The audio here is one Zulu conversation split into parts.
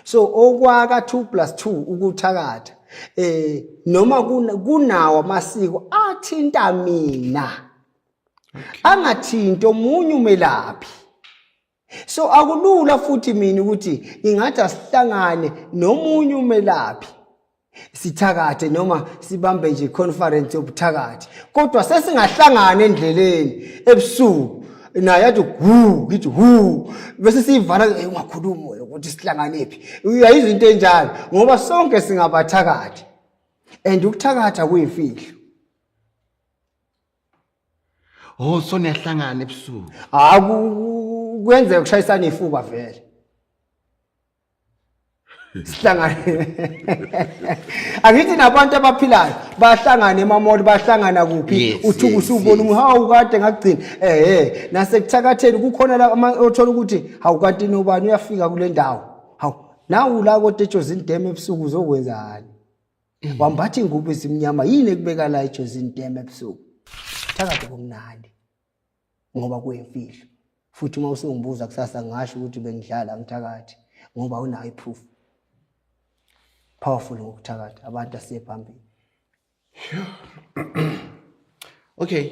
So okwaka 2+2 ukuthakatha noma kunawo amasiko athinta mina angathinto omunye umelaphi. So akulula futhi mina ukuthi ingathi asihlangane nomunye umelaphi sithakathe noma sibambe nje conference yobuthakathi, kodwa sesingahlangana endleleni ebusuku naye athi ngithi bese sivala ungakhuluma ukuthi sihlangane phi. Uyayizwa into enjalo ngoba sonke singabathakathi and ukuthakatha kuyimfihlo. Oh, so niyahlangana ebusuku. Kwenzeka kushayisana ifuba vele. Sihlangane. Angithi nabantu abaphilayo bahlangana emamoli bahlangana kuphi uthuku usubona umhawu kade ngagcina nasekuthakatheni kukhona la othola ukuthi hawu kanti nobani uyafika kule ndawo. Hawu nawu la kodwa eJozini Dam ebusuku uzokwenzani? Wambathi ingubo esimnyama yini ekubeka la eJozini Dam ebusuku? Thakatha kumnandi ngoba kuyimfihlo. Futhi uma usungibuza kusasa ngasho ukuthi bengidlala ngithakathi ngoba unayo iproof. Powerful ukuthakatha abantu asiye phambili. Okay,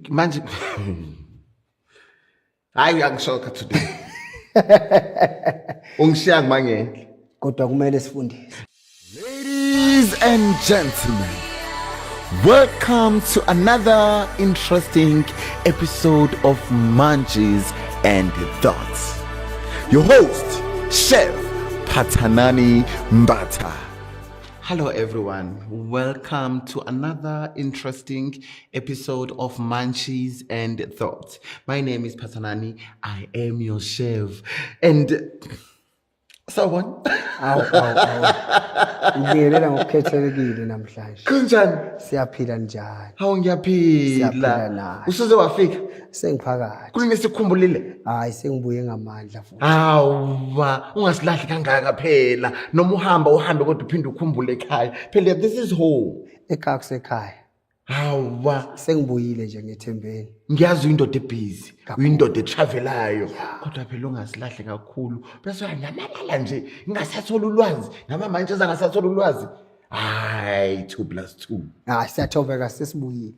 manje hayi angishoka today. Ungishiya ngimangele. Kodwa kumele sifundise. Ladies and gentlemen, welcome to another interesting episode of Munchies and Thoughts. Your host, Chef Pathanani Mbata. Hello everyone, welcome to another interesting episode of Munchies and Thoughts. My name is Pathanani, I am your chef. And so on. Ngiyelela ngokukhethelekile namhlanje. Kunjani? Siyaphila njani? Hawu ngiyaphila. Usuze wafika? Sengiphakathi. Kuningesikhumbulile? Hayi sengibuye ngamandla futhi. Hawa, ungasilahli kangaka phela. Noma uhambe kodwa uphinde ukhumbule ekhaya. Phela this is home. Ekhaya kusekhaya. Hawa, sengibuyile nje ngethembeni. Ngiyazi uyindoda ebusy, uyindoda etravelayo. Kodwa phela ungasilahli kakhulu. Bese uyanyamalala nje, ngingasathola ulwazi. Nama manje angasathola ulwazi. Hayi 2+2. Siyathobeka sesibuyile.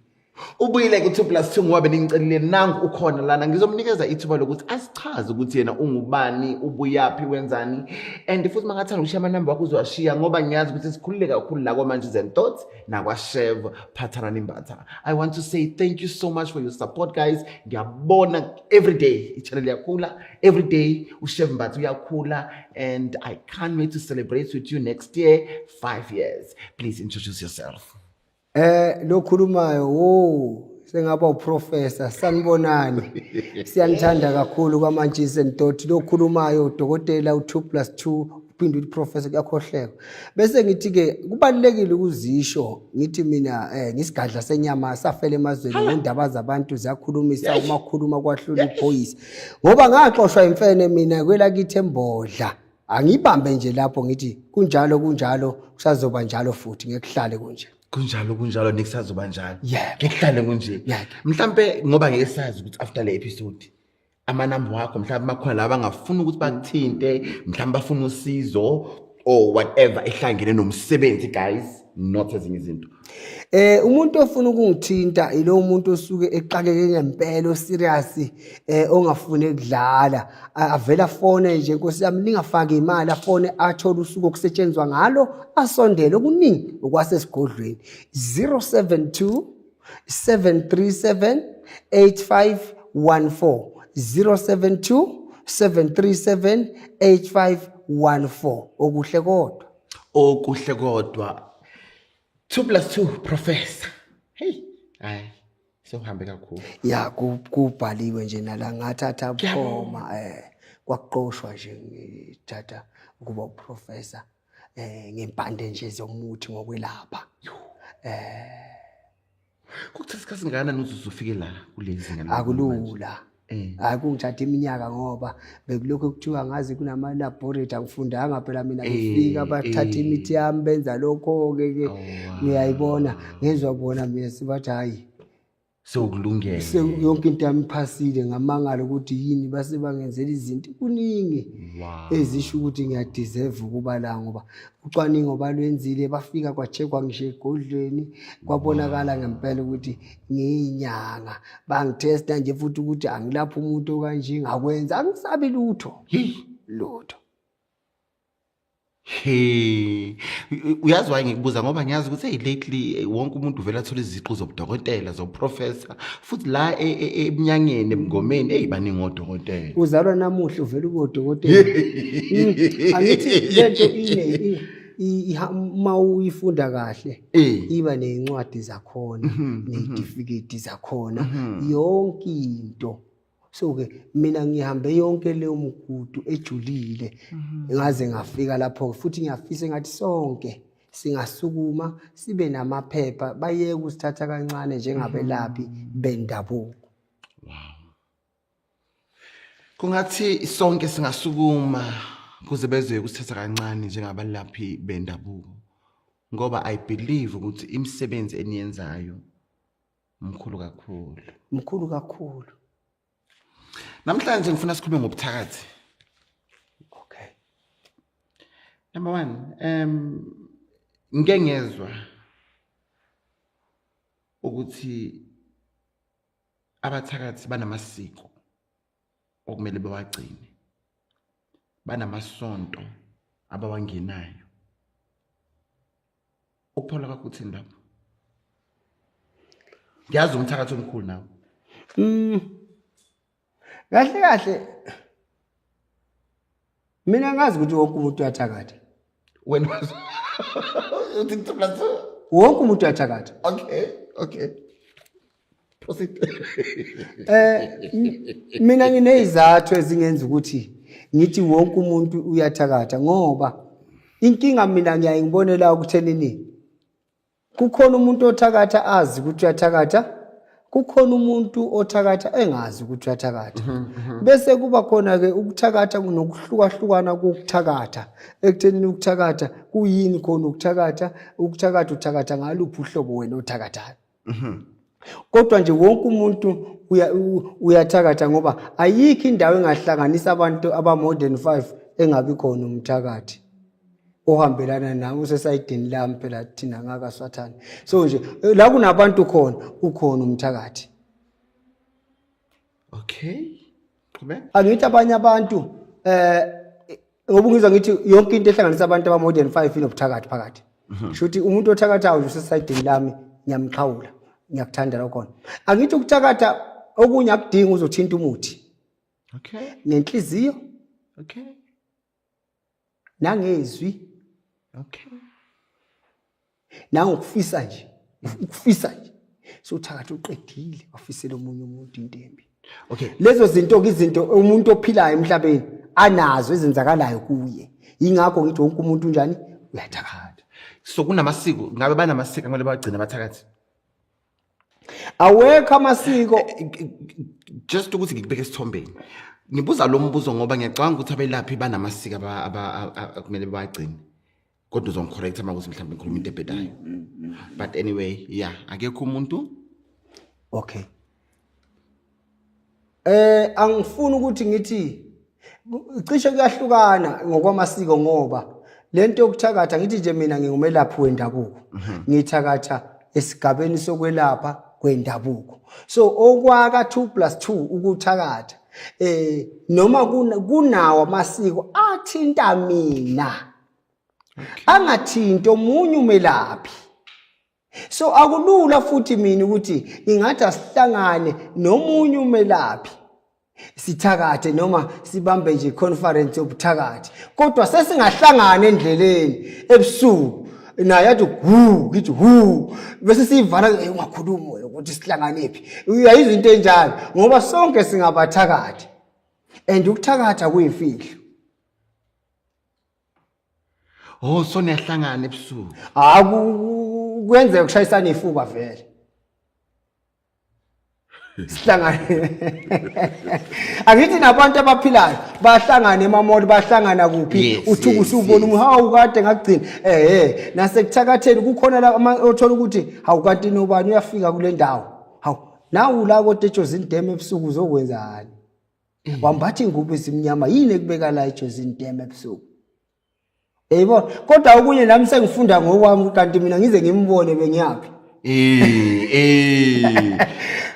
Ubuyile ke 2+2 ngoba bengicelile nangu ukhona lana ngizomnikeza ithuba lokuthi asichaze ukuthi yena ungubani, ubuyapi, wenzani, and futhi mangathanda ukushiya amanamba wakho uzowashiya ngoba ngiyazi ukuthi sikhulule kakhulu la kwaMunchies and Thoughts nakwa Chef Pathanani Mbata. I want to say thank you so much for your support guys. Ngiyabona every day ichannel yakhula, every day uChef Mbata uyakhula, and I can't wait to celebrate with you next year 5 years. Please introduce yourself. Lo khulumayo sengaba uprofessor sanibonani. Siyanithanda kakhulu kwaMunchies and Thoughts. Lo khulumayo udokotela u2+2 uphinde uprofessor kuyakhohleka. Bese ngithi ke kubalekile ukuzisho ngithi mina ngisigadla senyama safela emazweni ngendaba zabantu zakhulumisa umakhuluma kwahlula iphoyisa. Ngoba ngaxoshwa imfene mina kwela kithi embodla. Angibambe nje lapho ngithi kunjalo kusazoba njalo futhi ngekuhlale kunje. Kunjalo nikusazoba njalo. Ngekuhlale kunje. Mhlambe ngoba ngeke sazi ukuthi after le episode amanamba wakho mhlawumbe bakhona laba ngafuna ukuthi bakuthinte, mhlawumbe bafuna usizo or whatever ehlangene nomsebenzi guys, not ezinye izinto. Umuntu ofuna ukungithinta ilo umuntu osuke exakeke ngempela serious ongafuni ukudlala avela fone nje Nkosi yami ningafaki imali afone athola usuku okusetshenzwa ngalo asondele okuningi okwasesigodlweni 072 737 8514 072 737 8514 okuhle kodwa 2+2 professor. Hey, hayi sohambe kakhulu. Kubhaliwe nje nala ngathatha bukhoma kwaqoshwa nje ngithatha ukuba uprofessor ngempande nje zomuthi ngokwelapha. Kuthatha isikhathi ngana uzufike la kulezi ngane. Akulula. Akungithatha iminyaka ngoba bekulokho kuthiwa ngazi kunama laboratory angifundanga phela mina ngifika bathatha imithi yami benza lokho ke ngiyayibona ngezwa kubona mina sibathi hayi sokulungele yonke into yami iphasile ngamangala ukuthi yini base bangenzela izinto kuningi ezisho ukuthi ngiyadeserve ukuba la ngoba ucwaningo balwenzile bafika kwachekwa ngisho egodlweni kwabonakala ngempela ukuthi ngiyinyanga bangitesta nje futhi ukuthi angilapha umuntu kanje ngakwenza angisabi lutho lutho. Hey, uyazi why ngikubuza ngoba ngiyazi ukuthi lately wonke umuntu uvela athola iziqu zobudokotela zoprofessor futhi la eminyangeni ebungomeni eyibaningi odokotela. Uzalwa namuhla uvela ubodokotela. Angithi lento uma uyifunda kahle iba nezincwadi zakhona nezitifiketi zakhona yonke into. So ke mina ngihambe yonke leyo mgudu ejulile ngaze ngafika lapho futhi ngiyafisa ngathi sonke singasukuma sibe namaphepha bayeke usithatha kancane njengabelaphi bendabuko. Wow. Kungathi sonke singasukuma kuze bezwe kusithatha kancane njengabalaphi bendabuko ngoba I believe ukuthi imisebenzi eniyenzayo mkhulu kakhulu. Namhlanje ngifuna sikhulume ngobuthakathi. Okay. Number 1, ngeke ngezwe ukuthi abathakathi banamasiko okumele bewagcine. Banamasonto abawangenayo. Ukuphola kwakho uthini lapho? Ngiyazi umthakathi omkhulu nawo. Kahle mina ngazi ukuthi wonke umuntu uyathakatha. Wena uthi 2+2 wonke umuntu uyathakatha. Okay. Proceed. Mina nginezizathu ezingenza ukuthi ngithi wonke umuntu uyathakatha ngoba inkinga mina ngiyayibonela ukuthenini kukhona umuntu othakatha azi ukuthi uyathakatha. Kukhona umuntu othakatha engazi ukuthi uyathakatha. Bese kuba khona ke ukuthakatha kunokuhlukahlukana kokuthakatha. Ekuthenini ukuthakatha kuyini khona ukuthakatha uthakatha ngaluphi uhlobo wena othakathayo. Kodwa nje wonke umuntu uyathakatha ngoba ayikho indawo engahlanganisa abantu abamodern 5 engabi khona umthakathi ohambelana nawe usesayidini lami phela thina ngaka Swathane. So nje la kunabantu khona ukhona umthakathi. Okay. Angithi abanye abantu ngoba ngizwa ngithi yonke into ehlanganisa abantu abamodern 5 inobuthakathi phakathi. Shuthi umuntu othakathayo usesayidini lami ngiyamxhawula ngiyakuthanda lokho khona. Angithi ukuthakatha okunye akudingi uzothinta umuthi. Okay. Nenhliziyo. Okay. Nangezwi. Okay. Ukufisa nje. So uthakatha uqedile wafisela omunye umuntu intembi. Okay. Lezo zinto izinto umuntu ophilayo emhlabeni anazo ezenzakalayo kuye. Ingakho ngithi wonke umuntu njani uyathakatha. So kunamasiko ngabe banamasiko kumele bagcina abathakathi. Awekho amasiko Just ukuthi ngikubeke esithombeni. Ngibuza lo mbuzo ngoba ngiyacabanga ukuthi abelaphi banamasiko kumele bagcine. Kodwa uzongicorrect uma ukuthi mhlawumbe ngikhuluma into ebhedayo. But anyway, yeah, akekho umuntu. Okay. Angifuni ukuthi ngithi cishe kuyahlukana ngokwamasiko ngoba lento yokuthakatha ngithi nje mina ngingumelaphi wendabuko. Ngithakatha esigabeni sokwelapha kwendabuko. So okwaka 2+2 ukuthakatha noma kunawo amasiko athinta mina. Angathinto omunye umelaphi. So akulula futhi mina ukuthi ingathi asihlangane nomunye umelaphi sithakathe noma sibambe nje conference yobuthakathi. Kodwa sesingahlangana endleleni ebusuku naye yathi ngithi bese sivala ungakhuluma ukuthi sihlangane phi. Uyayizwa into enjalo ngoba sonke singabathakathi. And ukuthakatha kuyimfihlo. Oh, so niyahlangana ebusuku. Kwenze ukushayisana ifuba vele. Sihlangane. Angithi nabantu abaphilayo bahlangana emamoli bahlangana kuphi uthuku usubona hawu kade ngagcina nase kuthakatheni kukhona la othola ukuthi hawu kanti nobani uyafika kule ndawo. Hawu nawu la kodwa eJozini Dam ebusuku uzokwenzani wambathi ingubo esimnyama yini ekubeka la eJozini Dam ebusuku yebo kodwa okunye nami sengifunda ngokwami kanti mina ngize ngimbone bengiyapi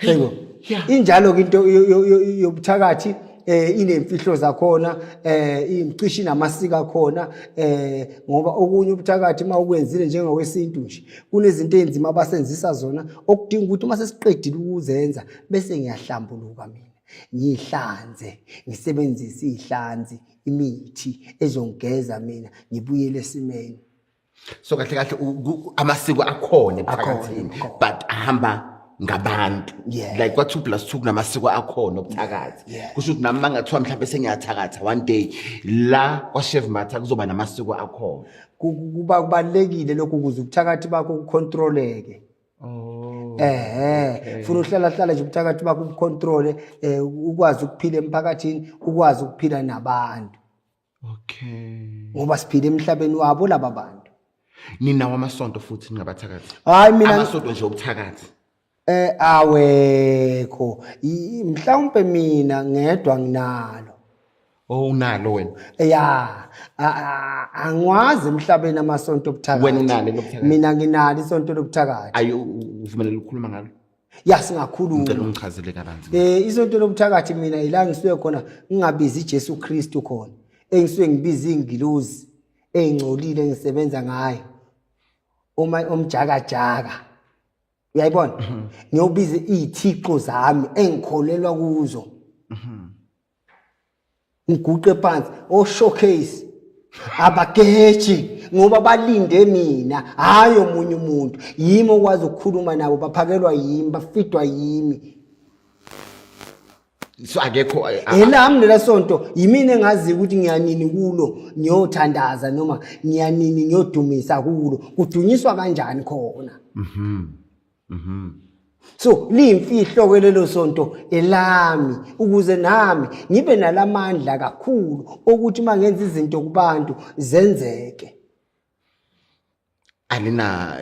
yebo injalo into yobuthakathi inemfihlo zakhona imcishi namasiko akhona ngoba okunye ubuthakathi mawukwenzile njengowesintu nje kunezinto ezenzima abasenzisa zona okudinga ukuthi uma sesiqedile ukuzenza bese ngiyahlambuluka mina ngihlanze ngisebenzise ihlanzi imithi ezongeza mina ngibuyele esimeni so kahle kahle amasiko akhona ebuthakathini but ahamba ngabantu like kwa 2+2 kunamasiko akhona obuthakathi kusho ukuthi nami mangathiwa mhlawumbe sengiyathakatha one day la kwa Chef Matha kuzoba namasiko akhona kubalekile lokho ukuze ubuthakathi bakho kucontroleke funa uhlala nje ubuthakathi bakho ubucontrole ukwazi ukuphila emphakathini ukwazi ukuphila nabantu ngoba siphila emhlabeni wabo laba bantu ninawo amasonto futhi ningabathakathi hayi mina amasonto nje obuthakathi awekho mhlawumbe mina ngedwa nginalo unalo wena angwazi emhlabeni amasonto obuthakathi wena unalo lobuthakathi mina nginalo isonto lobuthakathi ayo uvumelele ukukhuluma ngalo singakhuluma ngicela ungichazele kabanzi isonto lobuthakathi mina ila ngisuke khona ngingabizi iJesu Kristu khona engisuke ngibiza ingilozi engcolile ngisebenza ngayo uma umjakajaka uyayibona ngiyobiza izithixo zami engikholelwa kuzo ngiguqe phansi showcase abageji ngoba balinde mina hayi omunye umuntu yimi okwazi ukukhuluma nabo baphakelwa yimi bafidwa yimi so akekho nami lelasonto yimini engazi ukuthi ngiyanini kulo ngiyothandaza noma ngiyanini ngiyodumisa kulo kudunyiswa kanjani khona so limfihlo kwelelo sonto elami ukuze nami ngibe nalamandla kakhulu ukuthi mangenza izinto kubantu zenzeke alina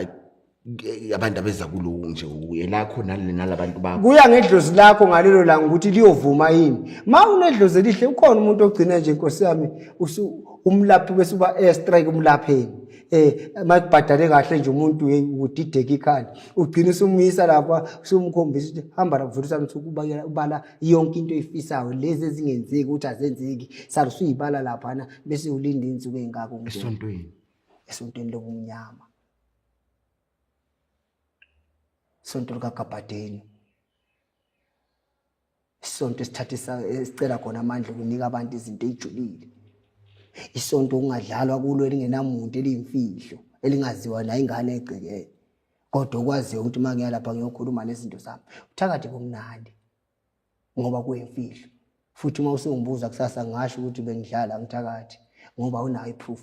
abantu abeza kulo nje uyelakho nalabantu bakho kuya ngedlozi lakho ngalelo langa ukuthi liyovuma yini unedlozi elihle ukhona umuntu ogcina nje inkosi yami umlaphi bese uba air strike umlapheni makubhadale kahle nje umuntu udideka ikhanda ugcina usumisa lapha usumkhombisa ukuthi hamba la kuvutisa ukuthi ubala yonke into efisayo lezi ezingenzeki ukuthi azenzeki sarusuyibala lapha bese ulinda insuku engaka esontweni lobumnyama isonto likaGabhadeni isonto esithatha esicela khona amandla ukunika abantu izinto ezijulile isonto ungadlalwa kulo elingenamuntu eliyimfihlo elingaziwa na ingane egcekene kodwa ukwaziyo ukuthi mangiya lapha ngiyokhuluma nezinto zami uthakathi kumnandi ngoba kuyimfihlo futhi uma usungibuza kusasa ngasho ukuthi bengidlala ngithakathi ngoba unayo iproof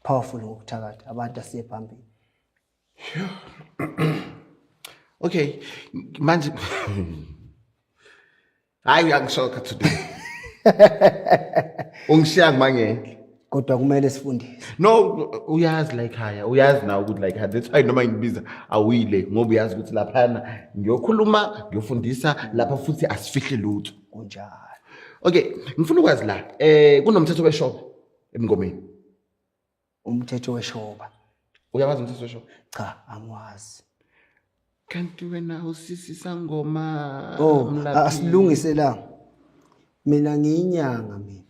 powerful ngokuthakathi abantu asiye phambili okay manje hayi uyangishoka today ungishiya mangeke kodwa kumele sifundise no uyazi la ekhaya uyazi na ukuthi la ekhaya that's why noma ngibiza awuyile ngoba uyazi ukuthi laphana ngiyokhuluma ngiyofundisa lapha futhi asifihle lutho kunjalo okay ngifuna ukwazi la kunomthetho weshoba emngomeni umthetho weshoba uyawazi umthetho weshoba cha angwazi kanti wena usisi sangoma asilungise la mina ngiyinyanga mina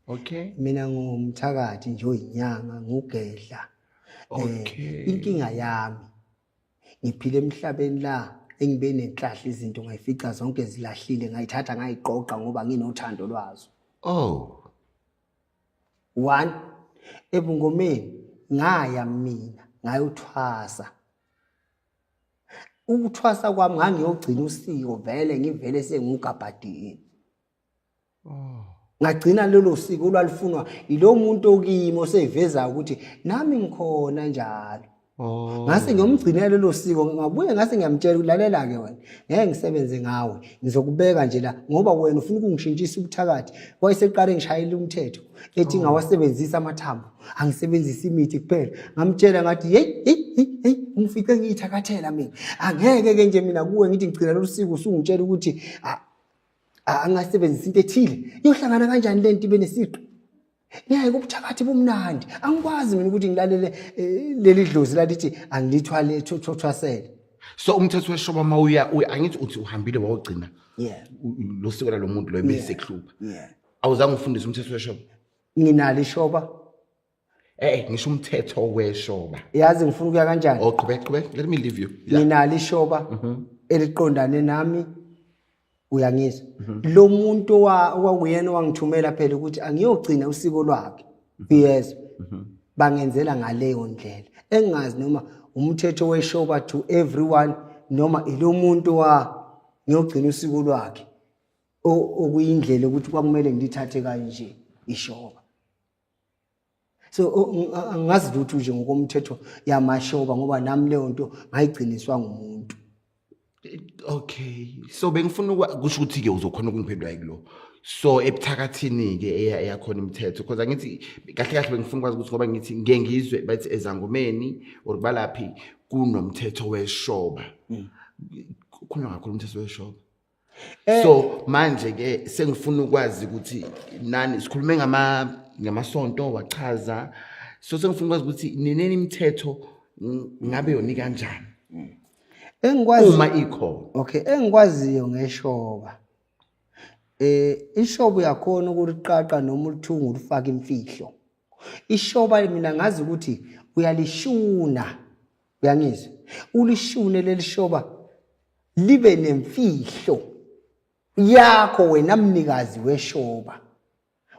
okay mina ngumthakathi nje oyinyanga ngugedla inkinga yami ngiphile emhlabeni la engibe nenhlahla izinto ngayifica zonke zilahlile ngayithatha ngayiqoqa ngoba nginothando lwazo one ebungomeni ngaya mina ngayothwasa ukuthwasa kwami ngangiyogcina usiko vele ngivele senguGabhadeni ngagcina lelo siko olwalifunwa ilo muntu okimo seveza ukuthi nami ngikhona njalo Ngase ngiyomgcinela lo siko ngabuye ngase ngiyamtshela ulalela ke wena ngeke ngisebenze ngawe ngizokubeka nje la ngoba wena ufuna ukungishintshisa ubuthakathi wayeseqale ngishayela umthetho ethi ngawasebenzisa amathambo angisebenzisa imithi kuphela ngamtshela ngathi hey umfice ngiyithakathela mina angeke ke nje mina kuwe ngithi ngicina lo siko usungitshela ukuthi angasebenzisa into ethile iyohlangana kanjani lento ibe nesiqi ngeke ubuthakathi bomnandi angikwazi mina ukuthi ngilalele leli dlozi lalithi angilithwale thothwasele so umthetho weshoba mawuya angithi uthi uhambile wawugcina yeah lo siko lo muntu lo ebese khluba yeah awuzange ufundise umthetho weshoba nginalo ishoba ngisho umthetho weshoba yazi ngifuna ukuya kanjani qhubeka let me leave you nginalo ishoba eliqondane nami uyangizwa lo muntu owakuyena wangithumela phela ukuthi angiyogcina usiko lwakhe yes bangenzela ngaleyo ndlela engazi noma umthetho weshoba to everyone noma ilo muntu ngiyogcina usiko lwakhe okuyindlela ukuthi kwakumele ngilithathe kanje ishoba so angazi lutho nje ngokomthetho yamashoba ngoba nami leyo nto ngayigciniswa ngumuntu. Okay, so bengifuna ukusho ukuthi ke uzokhona ukungiphendula yilo. So ebuthakathini ke eyakhona imithetho because angithi kahle bengifuna ukwazi ukuthi ngoba ngithi ngeke ngizwe bathi ezangomeni or kubalaphi kunomthetho weshoba. Kukhona kakhulu umthetho weshoba. So manje ke sengifuna ukwazi ukuthi nani sikhulume ngamasonto wachaza. So sengifuna ukwazi ukuthi neneni imithetho ngabe yoni kanjani. Engikwazi uma ikho okay engikwaziyo ngeshoba ishoba yakhona ukuliqaqa noma ulithunga ulifaka imfihlo ishoba mina ngazi ukuthi uyalishuna uyangizwa ulishune leli shoba libe nemfihlo yakho wena mnikazi weshoba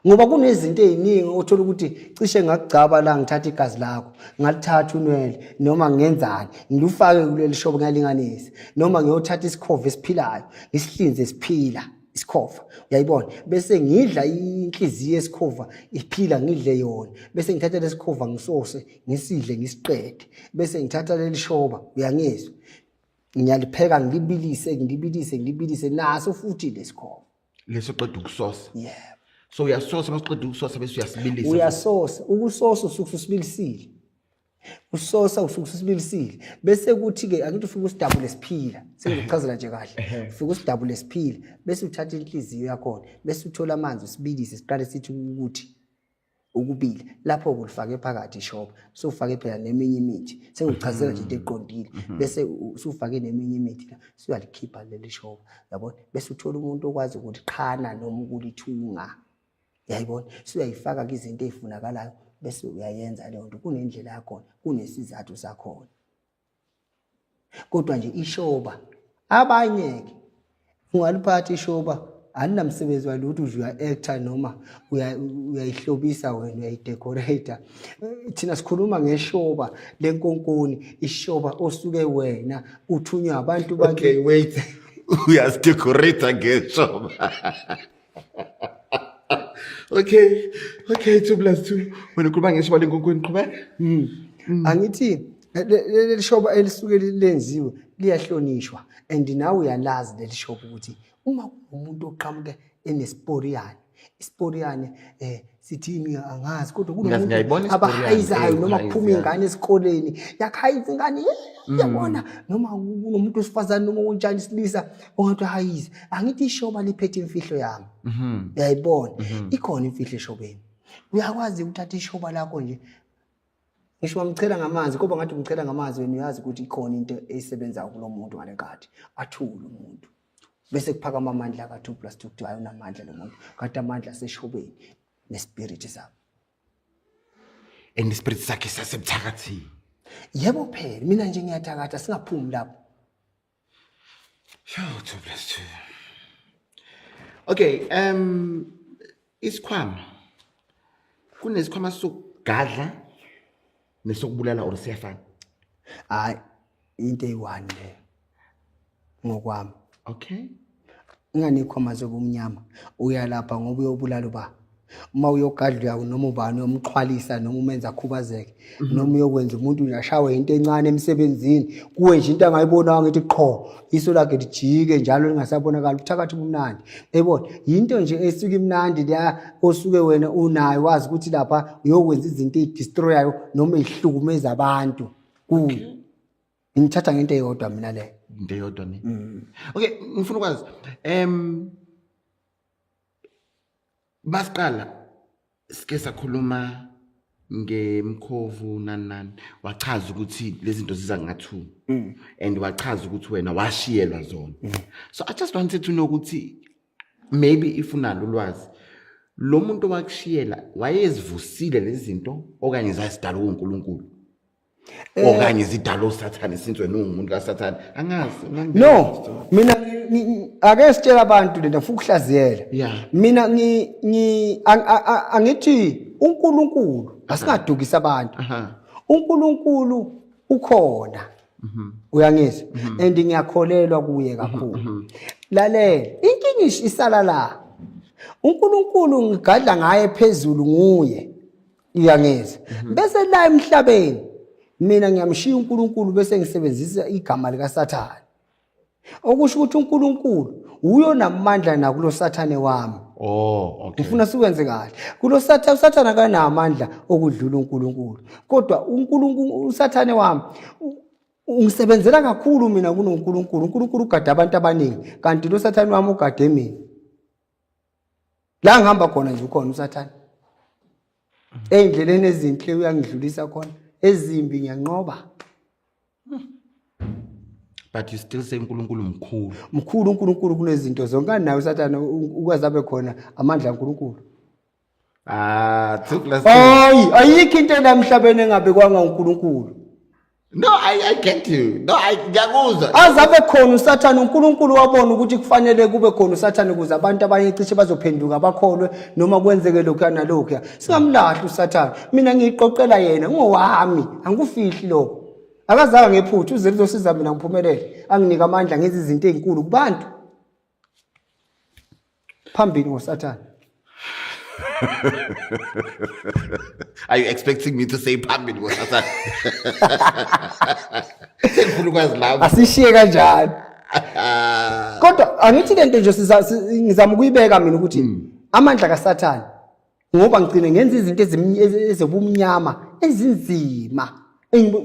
ngoba kunezinto eziningi othola ukuthi cishe ngakugcaba la ngithatha igazi lakho ngalithatha unwele noma ngenzani ngilufake kuleli shobo ngalinganisa noma ngiyothatha isikhova esiphilayo isihlinze esiphila isikhova uyayibona bese ngidla inhliziyo esikhova iphila ngidle yona bese ngithatha lesikhova ngisose ngisidle ngisiqede bese ngithatha leli shoba uyangizwa ngiyalipheka ngilibilise naso futhi lesikhova leso qeda ukusosa yeah. So uyasosa masiqeda ukusosa bese uyasibilisa. Uyasosa, ukusosa usukusibilisile. Usosa usukusibilisile. Bese kuthi ke angithi ufika usidabule siphila. Sengizochazela nje kahle. Ufika usidabule siphila bese uthatha inhliziyo yakho bese uthola amanzi usibilise siqale sithi ukuthi ukubili lapho kulifake phakathi ishoba so ufake phela neminye imithi sengichazela nje into eqondile bese usufake neminye imithi la siyalikhipha leli shoba yabona bese uthola umuntu okwazi ukuthi qhana noma ukulithunga yayibona siyayifaka izinto ezifunakalayo bese uyayenza leyo nto kunendlela yakho kunesizathu sakho kodwa nje ishoba abanye ke ungaliphatha ishoba aninamsebenzi walutho uya actor noma uyayihlobisa wena uyayidecorate thina sikhuluma ngeshoba lenkonkoni ishoba osuke wena uthunywa abantu bakhe. Okay wait uyazidecorate ngeshoba Okay 2+2 wena ukhuluma ngeshoba lenkonkoni qhubeka angithi leli shoba elisuke lenziwe liyahlonishwa and nawe uyalazi leli shoba ukuthi uma umuntu oqhamuke enesporiyane isporiyane sithini angazi kodwa kunomuntu abahayizayo noma kuphuma ingane esikoleni yakhayiza ingane yabona noma kunomuntu osifazana noma unjani isilisa ongathi hayiza angithi ishoba liphethe imfihlo yami uyayibona ikhona imfihlo eshobeni uyakwazi ukuthatha ishoba lakho nje ngisho wamchela ngamanzi kodwa ngathi umchela ngamanzi wena uyazi ukuthi ikhona into esebenza kulomuntu ngalenkhathi athula umuntu bese kuphakama amandla ka2+2 kuthi ayonamandla lo muntu kanti amandla aseshobeni nespirit sakhe and ispirit sakhe sasebuthakathini yebo phela mina nje ngiyathakatha singaphumi lapho 2+2 Okay isikhwama kunesikhwama sokugadla nesokubulala or siyafana hayi into eyi1 le ngokwami okay ingane ikhoma zobumnyama uyalapha ngoba uyobulala ba uma uyogadla noma ubani uyomxhwalisa noma umenza akhubazeke noma uyokwenza umuntu uyashawe into encane emsebenzini kuwe nje into angayibonanga ethi qho iso lakhe lijike njalo lingasabonakala uthakathi kumnandi ebona into nje esuka imnandi la osuke wena unayo wazi ukuthi lapha uyokwenza izinto ezidestroyayo noma ezihlukumeza abantu kuwe ngithatha ngento eyodwa mina le into eyodwa ni okay ngifuna ukwazi basiqala sike sakhuluma ngemkhovu nani wachaza ukuthi lezi zinto ziza ngathu and wachaza ukuthi wena washiyelwa zona so I just wanted to know ukuthi maybe if unalo ulwazi lo muntu wakushiyela wayezivusile lezi zinto okanye zasidala uNkulunkulu okanye zidala uSathane since wena ungumuntu kaSathane angazi no mina ake sitshela abantu lento futhi ukuhlaziyela mina angithi uNkulunkulu asingadukisa abantu uNkulunkulu ukhona uyangizwa and ngiyakholelwa kuye kakhulu lalela inkingi isala la uNkulunkulu ngigadla ngaye phezulu nguye uyangizwa bese la emhlabeni mina ngiyamshiya uNkulunkulu bese ngisebenzisa igama lika Sathane okusho ukuthi uNkulunkulu uyo namandla nakulo Sathane wami okay ufuna sikwenze kahle kulo Sathane akanamandla okudlula uNkulunkulu kodwa uNkulunkulu uSathane wami ungisebenzela kakhulu mina kunoNkulunkulu uNkulunkulu ugada abantu abaningi kanti lo Sathane wami ugade mina la ngihamba khona nje ukhona uSathane endleleni ezinhle uyangidlulisa khona ezimbi ngiyanqoba but you still say uNkulunkulu mkhulu uNkulunkulu kunezinto zonke nayo uSathane ukwazabe khona amandla kaNkulunkulu ayikho into emhlabeni engabe kwanga uNkulunkulu no I get you no ngiyakuzwa azabe khona uSathane uNkulunkulu wabona ukuthi kufanele kube khona uSathane kuze abantu abanye cishe bazophenduka bakholwe noma kwenzeke lokho nalokho singamlahla uSathane mina ngiyiqoqela yena ngowami angikufihli lokho akazanga ngephuthu uze lizosiza mina ngiphumelele anginika amandla ngezi izinto ezinkulu kubantu phambili ngoSathane Are you expecting me to say phambili ngoSathane Sengifuna ukwazi lapho asishiye kanjalo kodwa angithi lento nje ngizama ukuyibeka mina ukuthi amandla kaSathane ngoba ngicine ngenza izinto ezobumnyama ezinzima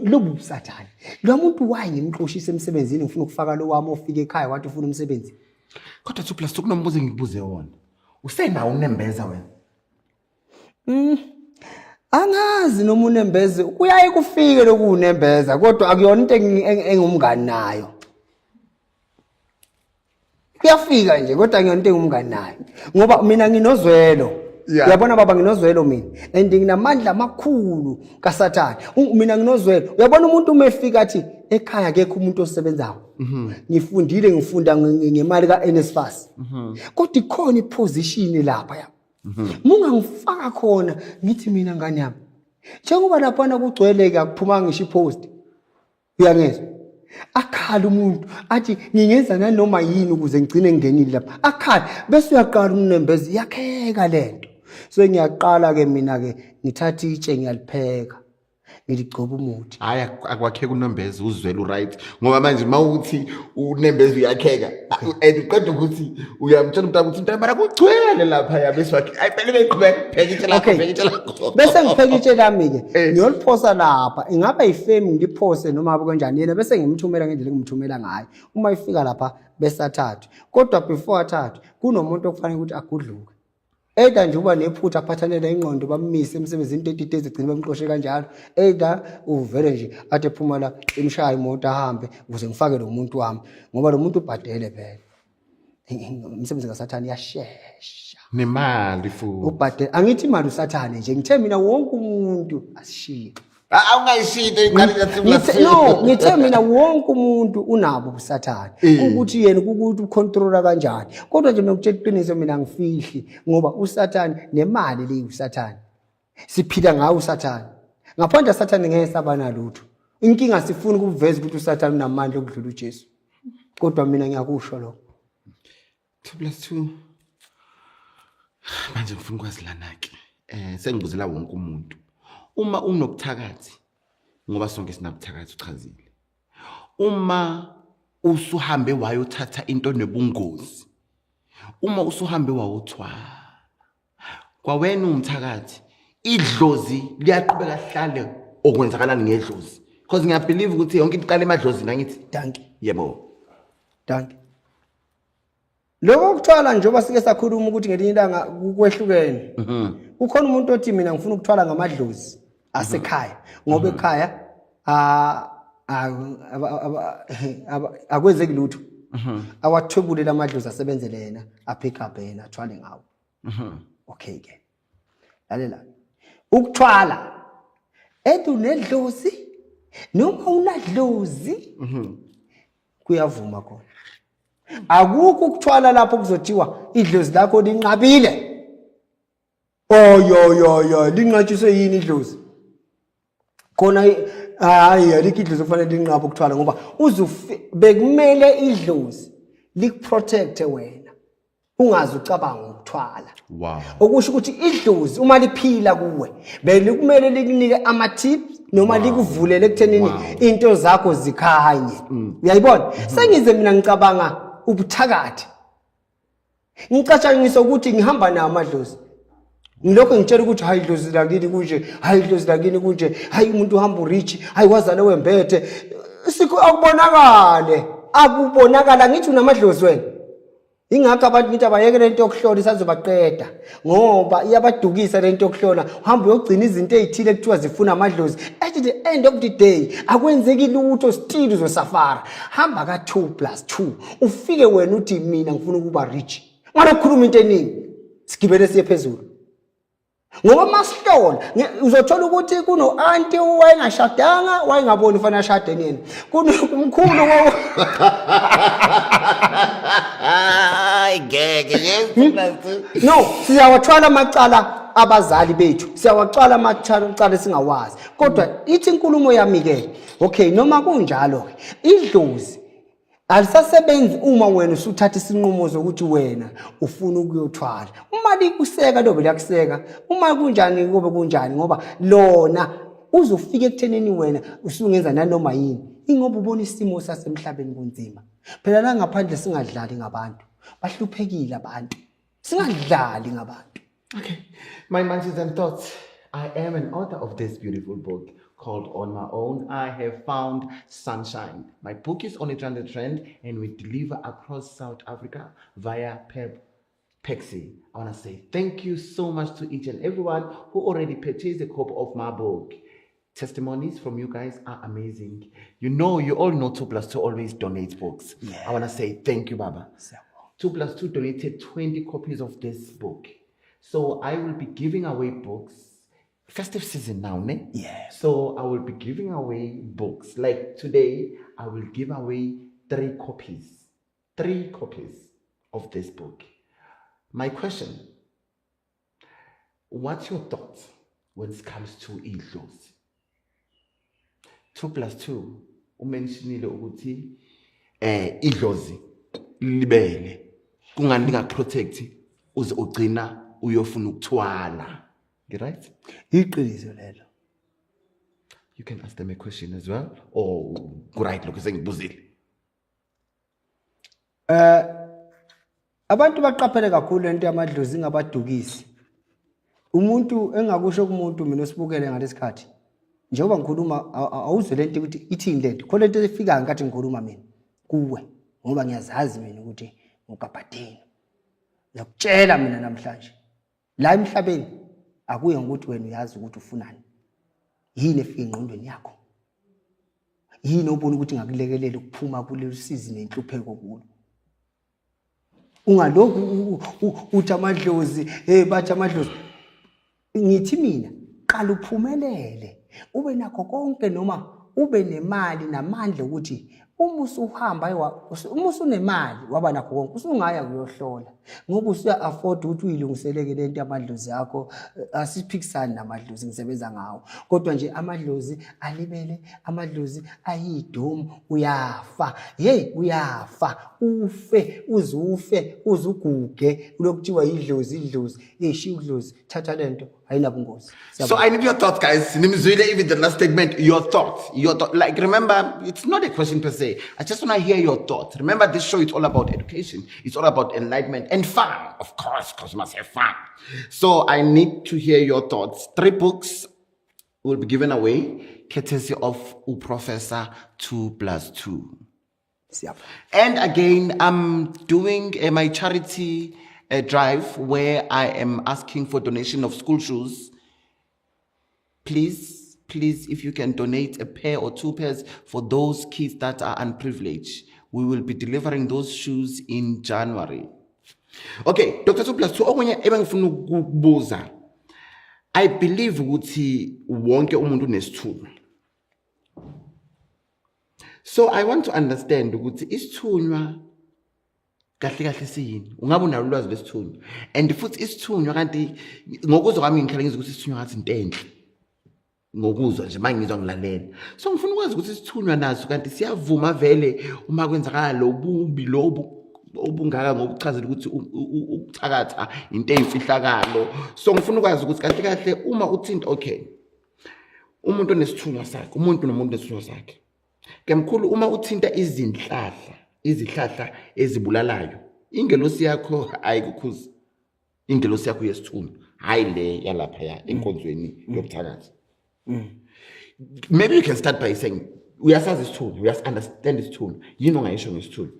lobu Sathane lo muntu waye ngimxoshisa emsebenzini ngifuna ukufaka lo wami ofika ekhaya wathi ufuna umsebenzi kodwa 2+2 kunombuzo engikubuze wona usenawo unembeza wena angazi noma unembeze kuyaye kufike lokunembeza kodwa akuyona into engumngani nayo kuyafika nje kodwa akuyona into engumngani nayo ngoba mina nginozwelo uyabona baba nginozwelo mina and nginamandla amakhulu kaSathane mina nginozwelo uyabona umuntu uma efika athi ekhaya akekho umuntu osebenzayo ngifunda ngemali kaNSFAS kodwa ikhona iposition lapha mungangifaka khona ngithi mina ngani yami njengoba lapha kugcweleke akuphuma ngisho ipost uyangezwa akhala umuntu athi ngingenza nanoma yini ukuze ngigcine ngingenile lapha akhala bese uyaqala umnembezi yakheka lento so ngiyaqala ke mina ke ngithatha itshe ngiyalipheka ngiligcoba umuthi hayi akwakheka unembezi uzwela right ngoba manje mawuthi unembezi uyakheka and uqeda ukuthi uyamtshela umntana ukuthi intaba kugcwele lapha yabese wakhe ayibele beqhubeka pheka itshe lakho bese ngipheka itshe lami ke ngiyoliphosa lapha ingaba ifame ngiphose noma abe kanjani yena bese ngimthumela ngendlela engimthumela ngayo uma ifika lapha bese athathu kodwa before athathu kunomuntu okufanele ukuthi agudluke Eda nje uba nephutha aphathanele ingqondo bammise emsebenzini 30 days egcina bamxoshe kanjalo eda uvele nje athi ephuma la imshaya imoto ahambe ukuze ngifake lo muntu wami ngoba lo muntu ubhadele phela umsebenzi kaSathane yashesha nemali futhi ubhadele angithi imali uSathane nje ngithe mina wonke umuntu asishiye awungayishito iqali no ngithe mina wonke umuntu unabo uSathane ukuthi yena ukuthi ucontroller kanjani kodwa nje ngokutshela iqiniso mina ngifihli ngoba uSathane nemali le uSathane siphila ngawo uSathane ngaphandle uSathane ngeke sabana lutho inkinga sifuna ukuveza ukuthi uSathane unamandla okudlula uJesu kodwa mina ngiyakusho lokho 2+2 Manje ngifuna ukwazi lana-ke sengibuzela wonke umuntu uma unobuthakathi ngoba sonke sinabuthakathi uchazile uma usuhambe wayothatha into nebungozi uma usuhambe wayothwala kwawena umthakathi idlozi liyaqhubeka hlale okwenzakalani ngedlozi because ngiyabelieve ukuthi yonke into iqala emadlozini angithi danki yebo danki lokho kuthwala njengoba sike sakhuluma ukuthi ngelinye ilanga kukwehlukene ukhona umuntu othi mina ngifuna ukuthwala ngamadlozi asekhaya ngoba ekhaya akwenzeki lutho awathwebule lamadlozi asebenzele yena apick up yena athwale ngawo okay ke lalela ukuthwala nedlozi noma unadlozi kuyavuma khona akukho ukuthwala lapho kuzothiwa idlozi lakho linqabile yo linqatshiswe yini idlozi khona hayi alikho idlozi kufanele linqabe ukuthwala ngoba bekumele idlozi likuprotect wena ungazi ucabanga ukuthwala wow okusho ukuthi idlozi uma liphila kuwe belikumele likunike ama tips noma likuvulele ekuthenini into zakho zikhanye uyayibona sengize mina ngicabanga ubuthakathi ngicatshangisa ukuthi ngihamba nawo amadlozi ngilokho ngitshela ukuthi hayi idlozi lakini kunje hayi idlozi lakini kunje hayi umuntu uhamba urich hayi wazale wembethe sikho akubonakala ngithi unamadlozi wena ingakho abantu ngithi abayeke lento yokuhlola isazobaqeda ngoba iyabadukisa lento yokuhlola uhamba uyogcina izinto ezithile ekuthiwa zifuna amadlozi at the end of the day akwenzeki lutho still uzosafara hamba ka 2+2 ufike wena uthi mina ngifuna ukuba rich manje ukhuluma into eningi sigibele siye phezulu ngoba masihlola uzothola ukuthi kuno auntie wayengashadanga wayengaboni ufana ashade nini kumkhulu no siyawathwala macala abazali bethu siyawathwala macala singawazi kodwa ithi inkulumo yami ke okay noma kunjalo idlozi alisasebenzi uma wena usuthatha isinqumo sokuthi wena ufuna ukuyothwala uma likuseka lobe liyakuseka uma kunjani kube kunjani ngoba lona uzofika ekutheneni wena usungenza nanoma yini ingoba ubona isimo sasemhlabeni kunzima phela la ngaphandle singadlali ngabantu bahluphekile abantu singadlali ngabantu. Okay, my minds and thoughts, I am an author of this beautiful book called On My Own. I have found sunshine. My book is on a trend and we deliver across South Africa via Pexi. I want to say thank you so much to each and everyone who already purchased a copy of my book. Testimonies from you guys are amazing. You all know 2+2 always donates books. Yeah. I want to say thank you, Baba. 2+2 donated 20 copies of this book. So I will be giving away books. Festive season now, ne? Yeah. So I will be giving away books. Like today, I will give away 3 copies. 3 copies of this book. My question, what's your thoughts when it comes to idlozi? 2+2, umentionile ukuthi idlozi libele kungani lingaprotect uze ugcina uyofuna ukuthwala. You right? Iqiniso lelo. You can ask them a question as well or right lokho sengibuzile. Abantu baqaphele kakhulu lento yamadlozi ingabadukisi. Umuntu engakusho kumuntu mina osibukele ngalesikhathi. Njengoba ngikhuluma awuzwe lento ukuthi ithini lento. Khona lento efika ngathi ngikhuluma mina kuwe ngoba ngiyazazi mina ukuthi ngokabhadeni. Ngiyakutshela mina namhlanje. La emhlabeni akuye ngokuthi wena uyazi ukuthi ufunani. Yini efika engqondweni yakho? Yini obona ukuthi ngakulekelela ukuphuma kulelo season nenhlupheko kulo? Ungalokhu uthi amadlozi bathi amadlozi ngithi mina qala uphumelele ube nakho konke noma ube nemali namandla ukuthi uma usuhamba uma usunemali waba nakho konke usungaya kuyohlola ngoba usuya afford ukuthi uyilungiseleke lento yamadlozi akho asiphikisani namadlozi ngisebenza ngawo kodwa nje amadlozi alibele amadlozi ayidomu uyafa uyafa ufe uzuguge lokuthiwa idlozi eshiya udlozi thatha lento ayinabungozi. So I need your thoughts, guys. Nimzwile, even the last statement, your thoughts. Like, remember, it's not a question per se. I just want to hear your thoughts. Remember, this show is all about education. It's all about enlightenment and fun, of course, because we must have fun. So I need to hear your thoughts. 3 books will be given away, courtesy of Professor 2+2. Yep. And again, I'm doing my charity drive where I am asking for donation of school shoes. Please, if you can donate a pair or 2 pairs for those kids that are unprivileged. We will be delivering those shoes in January. Okay, Dr. 2+2, okunye ebengifuna ukubuza. I believe ukuthi wonke umuntu unesithunywa. So I want to understand ukuthi isithunywa kahle siyini. Ungabe unalo ulwazi lesithunywa. And futhi isithunywa kanti ngokuzwa kwami ngikhala ngizwe ukuthi isithunywa ngathi into enhle. Ngokuzwa nje mangizwa ngilalela. So ngifuna ukwazi ukuthi isithunywa naso kanti siyavuma vele uma kwenzakala lobubi lobu obungaka ngokuchazela ukuthi ukuthakatha into eyimfihlakalo. So ngifuna ukwazi ukuthi kahle uma uthinta okay. Umuntu onesithunywa sakhe, umuntu nomuntu onesithunywa sakhe. Kemkhulu uma uthinta izihlahla ezibulalayo, ingelosi yakho ayikukhuzi. Ingelosi yakho yesithunywa, hayi le yalapha ya enkonzweni yokuthakatha. Maybe you can start by saying, uyasazi isithunywa, we understand isithunywa. Yini ongayisho ngesithunywa?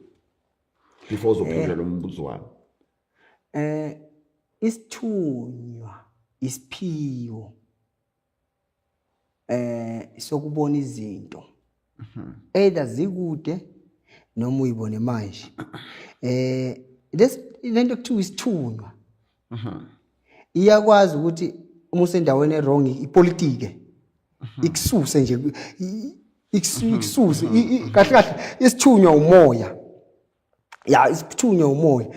Before uzophendula lo mbuzo wami. Isithunywa isiphiwo sokubona izinto. Either zikude noma uyibone manje. Lento kuthiwa isithunywa. Iyakwazi ukuthi uma usendaweni wrong ipolitike. Ikususe nje ikususe kahle isithunywa umoya. Ya isithunywa umoya.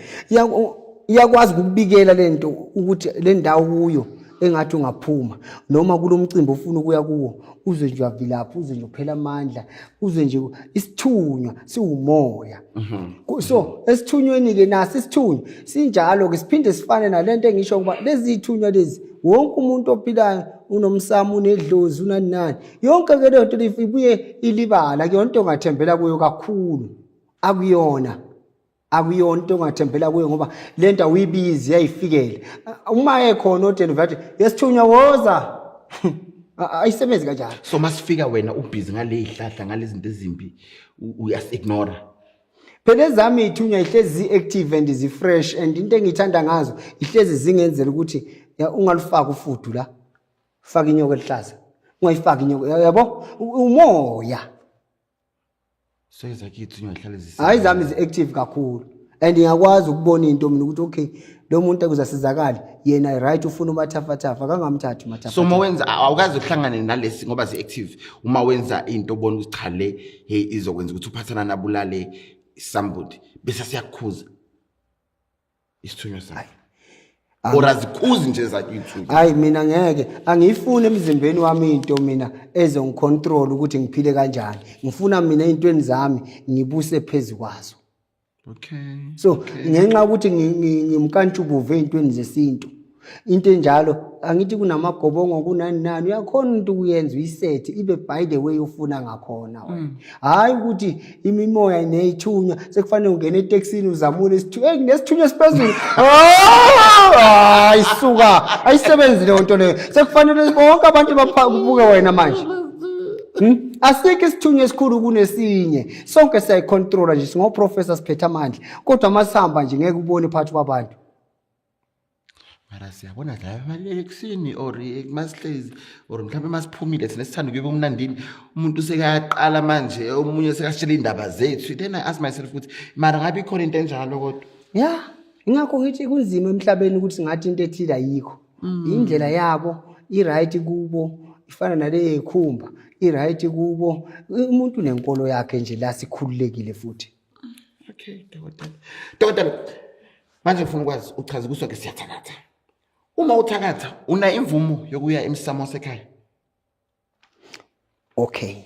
Iyakwazi ukubikela lento ukuthi le ndawo kuyo engathi ungaphuma noma kulomcimbi ufuna ukuya kuwo uze nje avilapha uze nje uphela amandla uze nje isithunywa siwumoya. So esithunyweni ke nasi isithunywa sinjalo ke siphinde sifane nalento engisho kuba lezi ithunywa lezi wonke umuntu ophilayo unomsamo unedlozi unanani yonke ke lento ibuye ilibala ke yonke ongathembela kuyo kakhulu akuyona into ongathembela kuyo ngoba lento uyibizi yayifikele uma ekhona odelivery yesithunywa woza ayisebenzi kanjalo. So masifika wena ubhizi ngale ihlahla ngalezi zinto ezimbi uyasignora. Phela ezami ithunywa ihlezi active and zi fresh and into engithanda ngazo ihlezi zingenzela ukuthi ungalifaka ufudu la faka inyoka elihlaza ungayifaka inyoka yabo umoya. So ezakhe ithunywa ihlale hayi zami zi active kakhulu and ngiyakwazi ukubona into mina ukuthi okay lo muntu ekuzasizakala yena right ufuna umathafathafa kangamthathi mathafa. So uma wenza awukazi ukuhlangana nalesi ngoba zi active uma wenza into ubona ukuthi cha le hey izokwenza ukuthi uphathana nabulale somebody bese siyakhuza isithunywa sakhe. Orazikuzi nje zakhe ithunywa. Hayi mina ngeke angifuni emzimbeni wami into mina ezongicontrol ukuthi ngiphile kanjani. Ngifuna mina intweni zami ngibuse phezulu kwazo. Okay. So ngenxa ukuthi ngimkantshubuve intweni zesintu. Into enjalo angithi kunamagobongo kunani uyakhona into kuyenza uyisethi ibe by the way ufuna ngakhona wena. Hayi ukuthi imimoya neyithunywa sekufanele ungene etaxini uzamule isithunywa nesithunywa siphezulu. Ayisuka ayisebenzi le nto leyo sekufanele bonke abantu babuke wena manje. Asikho isithunywa esikhulu kunesinye sonke siyayicontrola nje singo professor siphethe amandla kodwa masihamba nje ngeke ubone phakathi kwabantu. Mara siyabona la emalele ekuseni or ekumaslezi or mhlawumbe masiphumile thina sithanda kube umnandini umuntu sekayaqala manje omunye sekashela indaba zethu. Then I ask myself ukuthi mara ngabe ikhona into enjalo kodwa yeah ingakho ngithi kunzima emhlabeni ukuthi singathi into ethile ayikho indlela yabo i right kubo ifana nale ekhumba iright kubo umuntu unenkolo yakhe nje la sikhululekile futhi. Okay, dokotela manje ngifuna ukwazi uchaza kusho ke siyathakatha. Uma uthakatha una imvumo yokuya emsamo sekhaya. Okay.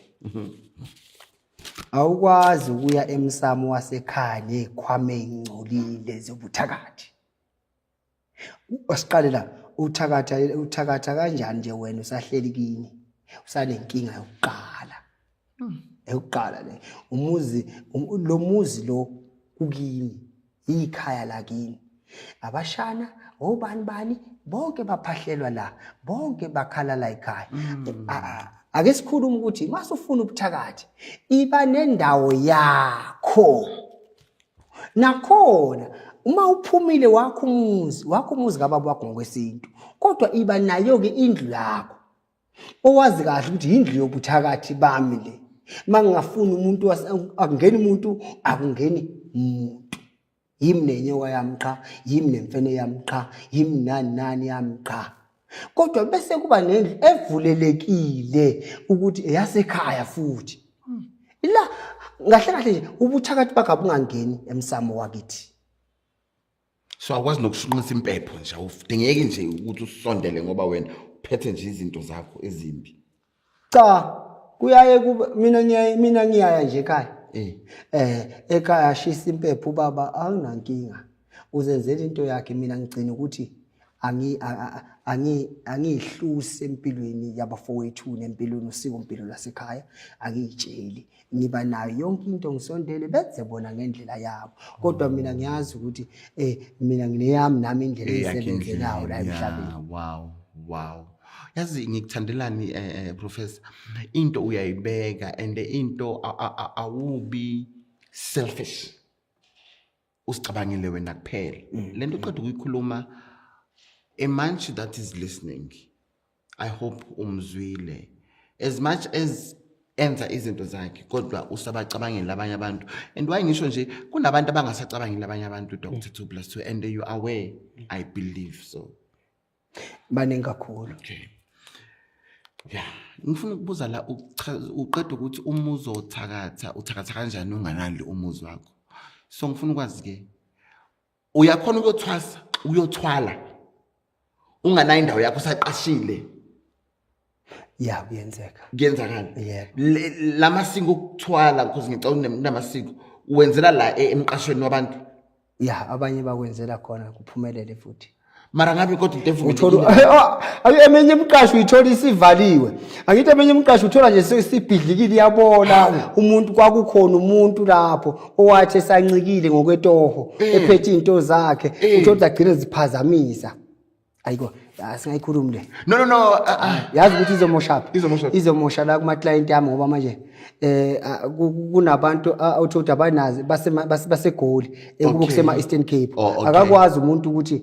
Awukwazi ukuya emsamo wasekhaya nezikhwama ezingcolile zobuthakathi. Asiqale la uthakatha kanjani nje wena usahleli kini usanenkinga yokuqala. Eyokuqala le lo muzi lo kukini ikhaya lakini. Abashana obani bonke baphahlelwa la bonke bakhala la ekhaya. Ake sikhulume ukuthi mase ufuna ubuthakathi iba nendawo yakho. Nakhona uma uphumile wakho umuzi kababa wakho ngokwesintu kodwa iba nayo ke indlu yakho owazi kahle ukuthi indlu yobuthakathi bami le. Mangafuni umuntu akungeni umuntu akungeni umuntu. Yimi nenyoka yami qha, yimi nemfene yami qha, yimi nani yami qha. Kodwa bese kuba nendlu evulelekile ukuthi eyasekhaya futhi. La ngahle nje ubuthakathi bakho bungangeni emsamo wakithi. So akwazi nokushunqisa impepho nje awudingeki nje ukuthi usondele ngoba wena uphethe nje izinto zakho ezimbi. Cha kuyaye kuba mina ngiyaya nje ekhaya. Ekhaya ashisa impepho ubaba anginankinga. Uzenzela into yakhe mina ngicina ukuthi angihluse empilweni yabafowethu nempilweni usiko impilo lasekhaya angiyitsheli ngiba nayo yonke into ngisondele benze bona ngendlela yabo kodwa mina ngiyazi ukuthi mina ngineyami nami indlela esebenzelayo la emhlabeni. Wow yazi ngikuthandelani professor into uyayibeka and into awubi selfish usicabangile wena kuphela lento uqeda ukuyikhuluma. A man that is listening, I hope umzwile. As much as enza izinto zakhe, kodwa usabacabangela abanye abantu. And why ngisho nje kunabantu abangasacabangela abanye abantu Dr. 2+2 and you are aware, I believe so. Baningi kakhulu. Okay. Yeah, ngifuna ukubuza la uqeda ukuthi umuzi uthakatha kanjani unganali umuzi wakho. So ngifuna ukwazi ke uyakhona uyothwala unganayo indawo yakho usaqashile. Yeah kuyenzeka. Kuyenzakala. Yeah. Lamasiko okuthwala because ngicela unamasiko uwenzela la emqashweni wabantu. Yeah abanye bakwenzela khona kuphumelele futhi. Mara ngabe kodwa into evumile. Emenye imqasho uyithola isivaliwe. Angithi emenye imqasho uthola nje sesibhidlikile yabona umuntu kwakukhona umuntu lapho owathi esancikile ngokwetoho ephethe into zakhe uthola agcine ziphazamisa. Ayiko asingayikhulumi le. No. Yazi ukuthi izomosha la kuma client yami ngoba manje kunabantu awuthoda abanazi basegoli ekukusema Eastern Cape. Akakwazi umuntu ukuthi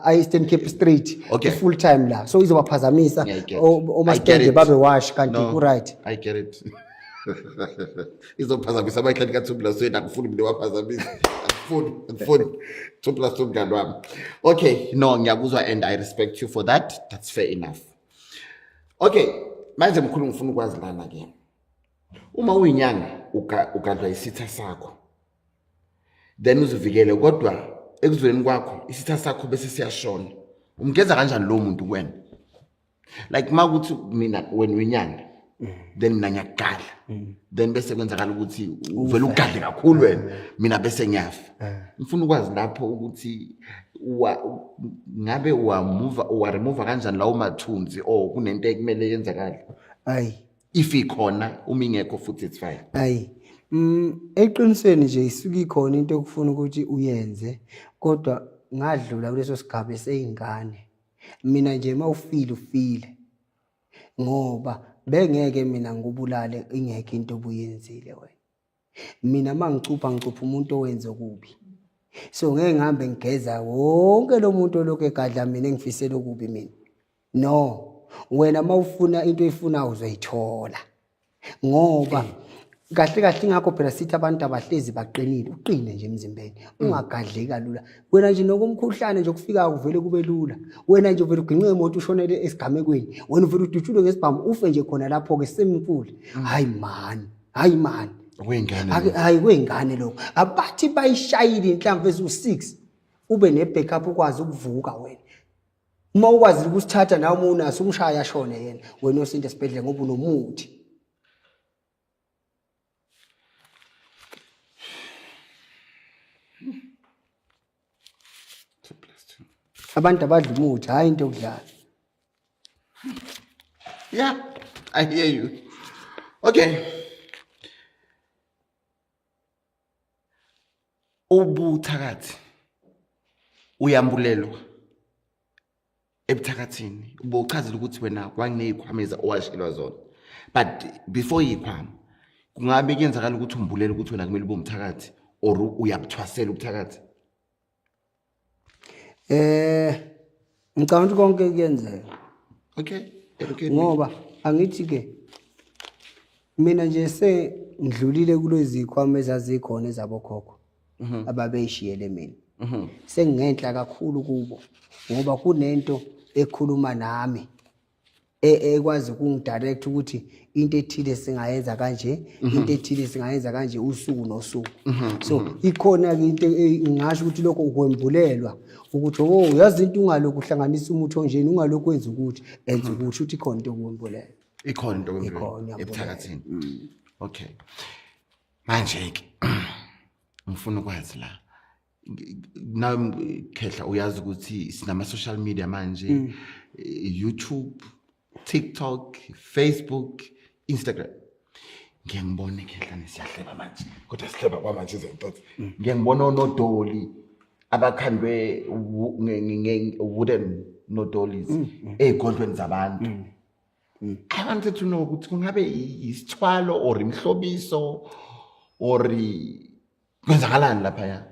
Eastern Cape Street full time la. So izobaphazamisa omaskende babe wash kanti ku right. I get it. Izophazamisa abakhali ka 2+2 akufuni umuntu waphazamisa. Akufuni 2+2 mngani wami. Okay, no ngiyakuzwa and I respect you for that. That's fair enough. Okay, manje mkhulu ngifuna ukwazi lana ke. Uma uyinyanga ugadwa isitha sakho. Then uzivikele kodwa ekuzweni kwakho isitha sakho bese siyashona. Umgeza kanjani lo muntu kuwena? Like makuthi mina when uyinyanga then mina ngiyagala. Then bese kwenzakala ukuthi uvela ugadle kakhulu wena mina bese ngiyafa. Ngifuna ukwazi lapho ukuthi ngabe remove kanjani lawo mathunzi or kunento ekumele yenzakala. If ikhona uma ingekho futhi it's fine. Eqinisweni nje isuka ikhona into okufuna ukuthi uyenze kodwa ngadlula kuleso sigaba eseyingane. Mina nje ufile ngoba bengeke mina ngubulale ingeke into obuyenzile wena. Mina mangicupha umuntu owenza okubi. So ngeke ngihambe ngigeza wonke lo muntu lokho egadla mina engifisela okubi mina. No, wena mawufuna into oyifuna uzoyithola. Ngoba kahle kahle ingakho phela sithi abantu abahlezi baqinile uqine nje emzimbeni ungagadleki kalula wena nje nokumkhuhlane nje ukufika kuvele kube lula wena nje uvela uginqe imoto ushonele esigamekweni wena uvela udutshulwe ngesibhamu ufe nje khona lapho ke semfule hayi man Kwengane. hayi kwengane lokho abathi bayishayile inhlamvu ezu6 ube ne-backup ukwazi ukuvuka wena uma ukwazi ukusithatha nawe uma unaso umshaya ashone yena wena osinto esibhedlela ngoba unomuthi abantu abadla umuthi hayi into okudlala. Yeah, I hear you. Okay. Ubuthakathi uyambulelwa ebuthakathini ubuchazela ukuthi wena wanginezikhwameza owashelwa zona but before izikhwama kungabe kuyenzakala ukuthi umbulele ukuthi wena kumele ube umthakathi or uyabuthwasela ubuthakathi. Ngicabanga ukuthi konke kuyenzeka. Okay. Ngoba angithi ke mina nje sengidlulile kulezi zikhwama ezazikhona ezabokhokho ababeyishiyele mina. Sengingenhla kakhulu kubo ngoba kunento ekhuluma nami ekwazi ukungidirect ukuthi into ethile singayenza kanje into ethile singayenza kanje usuku nosuku. So ikhona ke into ngisho ukuthi lokho ukwembulelwa ukuthi uyazi into ungalokhu uhlanganisa umuthi onjeni ungalokhu kwenza ukuthi enza ukuthi uthi ikhona into okwembulela. Ikhona into okwembulela ebuthakathini. Okay. Manje ke ngifuna ukwazi la na Khehla uyazi ukuthi sinama social media manje YouTube, TikTok, Facebook, Instagram. Ngiyangibona Khehla nesiyahleba manje kodwa sihleba kwamanje izinto. Ngiyangibona onodoli abakhandwe wooden nodolies ezigondweni zabantu. I wanted to know ukuthi kungabe isithwalo or imhlobiso or kwenzakalani lapha ya.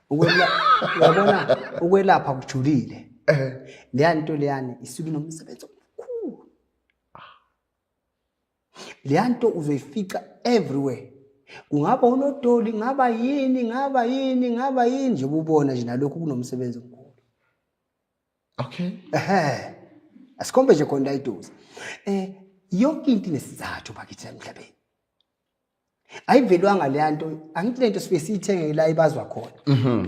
Uyabona ukwelapha kujulile. Leya nto leyani isuke nomsebenzi omkhulu. Leya nto uzoyifica everywhere. Kungaba unodoli, ngaba yini nje ubona nje nalokho kunomsebenzi omkhulu. Okay. Asikhombe nje khona idosi. Yonke into inesizathu bakithi emhlabeni. Ayivelwanga leya nto, angithi lento sibe siyithenge la ibazwa khona.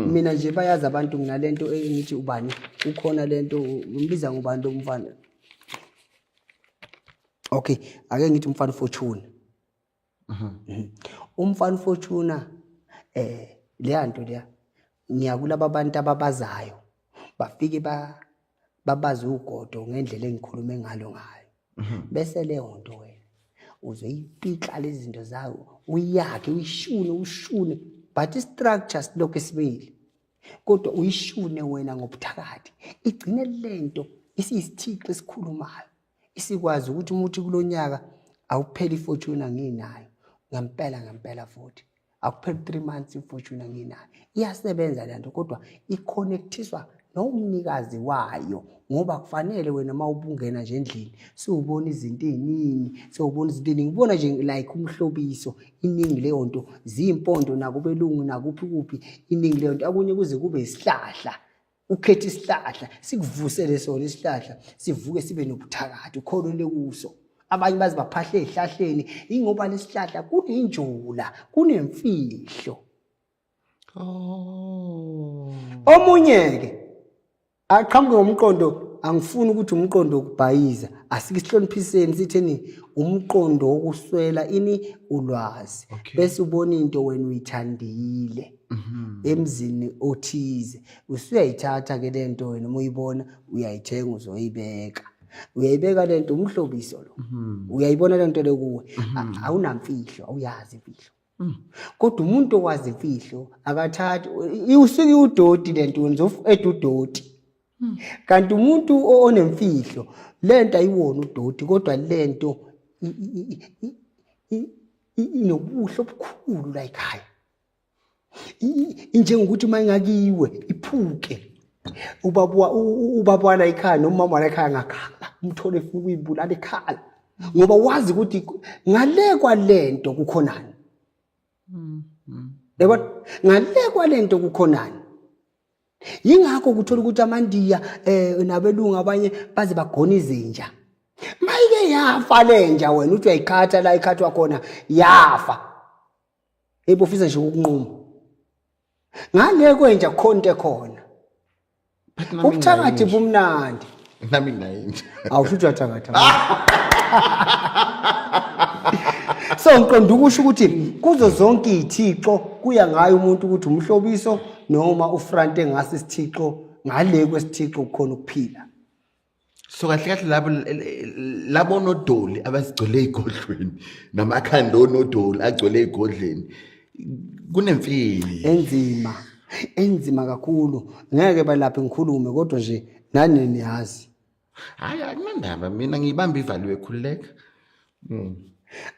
Mina nje bayazi abantu nginalento engithi ubani ukhona lento umbiza ngubani lo mfana. Okay, ake ngithi umfana Fortune. Umfana Fortune leya nto leya ngiyakulaba abantu ababazayo bafike babaza ugodo ngendlela engikhulume ngayo. Bese leyo nto wena uzoyipika lezi zinto zawo uyakhe uyishune but istructure silokho esibili kodwa uyishune wena ngobuthakathi igcine lento isisithixo esikhulumayo isikwazi ukuthi umuthi kulonyaka awupheli iFortune nginayo ngempela futhi akupheli 3 months iFortune nginayo iyasebenza lento kodwa iconnectiswa nomnikazi wayo ngoba kufanele wena mawubungena nje endlini siubona izinto eziningi ngibona nje like umhlobiso iningi leyo nto zimpondo nakubelungu nakuphi iningi leyo nto akunye kuze kube isihlahla ukhethe isihlahla sikuvusele sona isihlahla sivuke sibe nobuthakathi ukholele kuso abanye bazi baphahle ezihlahleni ingoba lesihlahla kunenjula kunemfihlo. Omunye ke aqhamuke ngomqondo angifuni ukuthi umqondo ukubhayiza asikisihloniphiseni sitheni umqondo wokuswela ini ulwazi bese ubona into wena uyithandile emzini othize usuyayithatha ke lento wena uyibona uyayithenga uzoyibeka uyayibeka lento umhlobiso lo uyayibona lento le kuwe awunamfihlo awuyazi imfihlo kodwa umuntu owazi imfihlo akathathi usuke udoti lento wenza edudoti. Kanti umuntu onemfihlo lento ayiwona udoti kodwa lento inobuhlo obukhulu la ekhaya injengokuthi mayingakiwe iphuke ubaba la ekhaya noma mama la ekhaya ngakhala umthole futhi uyibulala ekhaya ngoba wazi ukuthi ngale kwalento kukhonani. Yabona ngale kwalento kukhonani. Yingakho kuthola ukuthi amandiya nabelungu abanye baze bagona izinja. Mayike yafa lenja wena uthi uyayikhatha la ikhathwa khona yafa. Ebofisa nje ukunquma. Ngale kwenja khonke khona. Ubuthakathi bumnandi. Nami nayinja. Awushuthi wathakatha. So ngiqonda ukusho ukuthi kuzo zonke izithixo kuya ngayo umuntu ukuthi umhlobiso noma ufront engase isithixo ngale kwesithixo kukhona ukuphila. So kahle labo nodoli abasigcwele igodlweni namakhanda onodoli agcwele igodlweni kunemfili enzima kakhulu ngeke balapha ngikhulume kodwa nje nani niyazi. Hayi akunandaba mina ngibamba ivaliwe khululeka.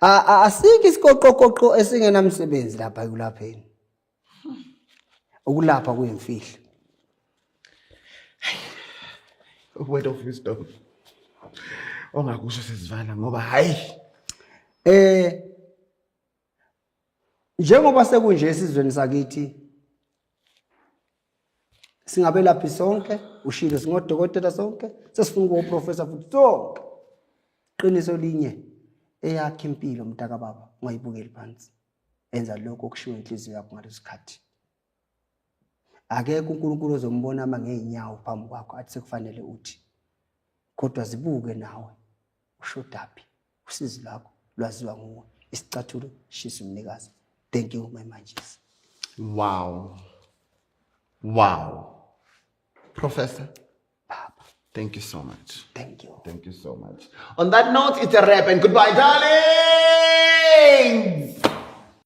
Asiki isiqoqoqoqo esingenamsebenzi lapha ekulapheni. Ukulapha kuyimfihlo. Word of wisdom. Ongakusho sesivala ngoba hayi njengoba sekunje esizweni sakithi singabe laphi sonke ushilo singodokotela sonke sesifuna kuba uprofessor futhi sonke qiniso linye eyakhe impilo mntaka baba ungayibukeli phansi enza lokho okushiwo inhliziyo yakho ngalesikhathi akekho uNkulunkulu ozombona ama ngeenyawo phambi kwakho athi sekufanele uthi kodwa zibuke nawe ushodaphi usizi lakho lwaziwa nguwe isicathulo shisa umnikazi. Thank you my manjes. Wow Professor Baba, thank you so much. thank you. Thank you so much. On that note, it's a wrap and goodbye, darlings.